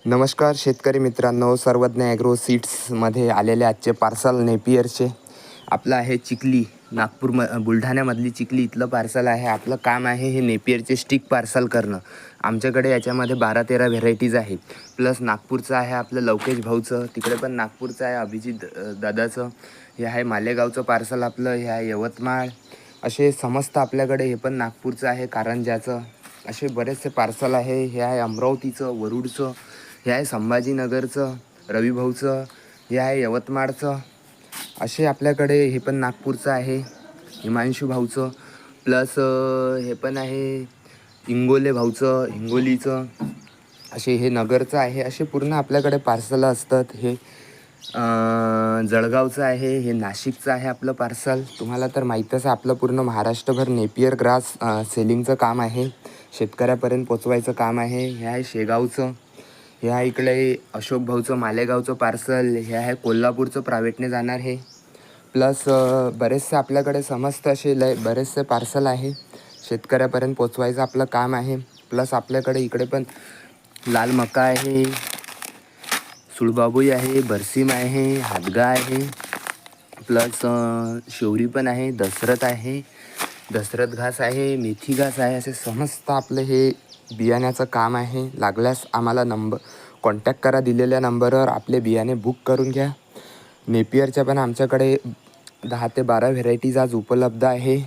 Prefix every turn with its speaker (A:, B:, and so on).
A: नमस्कार शेतकरी मित्रांनो, सर्वज्ञ ॲग्रो सीड्समध्ये आलेले आजचे पार्सल नेपियरचे. आपलं आहे चिखली, बुलढाण्यामधली चिखली इथलं पार्सल आहे. आपलं काम आहे हे नेपियरचे स्टिक पार्सल करणं. आमच्याकडे याच्यामध्ये 12-13 व्हेरायटीज आहेत. प्लस नागपूरचं आहे आपलं लवकेश भाऊचं, तिकडे पण नागपूरचं आहे अभिजित दादाचं. हे आहे मालेगावचं पार्सल आपलं, हे आहे यवतमाळ. असे समस्त आपल्याकडे, हे पण नागपूरचं आहे कारंजाचं. असे बरेचसे पार्सल आहे. हे आहे अमरावतीचं, वरुडचं, हे आहे संभाजीनगरचं, रविभाऊचं, हे आहे यवतमाळचं. असे आपल्याकडे, हे पण नागपूरचं आहे हिमांशू भाऊचं. प्लस हे पण आहे इंगोले भाऊचं, हिंगोलीचं. असे हे नगरचं आहे. असे पूर्ण आपल्याकडे पार्सल असतात. हे जळगावचं आहे, हे नाशिकचं आहे आपलं पार्सल. तुम्हाला तर माहीतच आहे, आपलं पूर्ण महाराष्ट्रभर नेपियर ग्रास सेलिंगचं काम आहे, शेतकऱ्यापर्यंत पोचवायचं काम आहे. हे आहे शेगावचं, हे आहे इकडे अशोक भाऊचं मालेगावचं पार्सल. हे आहे कोल्हापूरचं प्रायव्हेटने जाणार हे. प्लस बरेचसे आपल्याकडे समस्त असे बरेचसे पार्सल आहे, शेतकऱ्यापर्यंत पोचवायचं आपलं काम आहे. प्लस आपल्याकडे इकडे पण लाल मका आहे, सुळबाबुई आहे, बरसीम आहे, हादगा आहे, प्लस शेवरी पण आहे, दशरथ आहे, दशरथ घास आहे, मेथी घास आहे. असे समस्त आपलं हे बियाण्याचं काम आहे. लागल्यास आम्हाला कॉन्टॅक्ट करा, दिलेल्या नंबरवर आपले बियाणे बुक करून घ्या. नेपियरच्या पण आमच्याकडे 10 ते 12 व्हेरायटीज आज उपलब्ध आहे.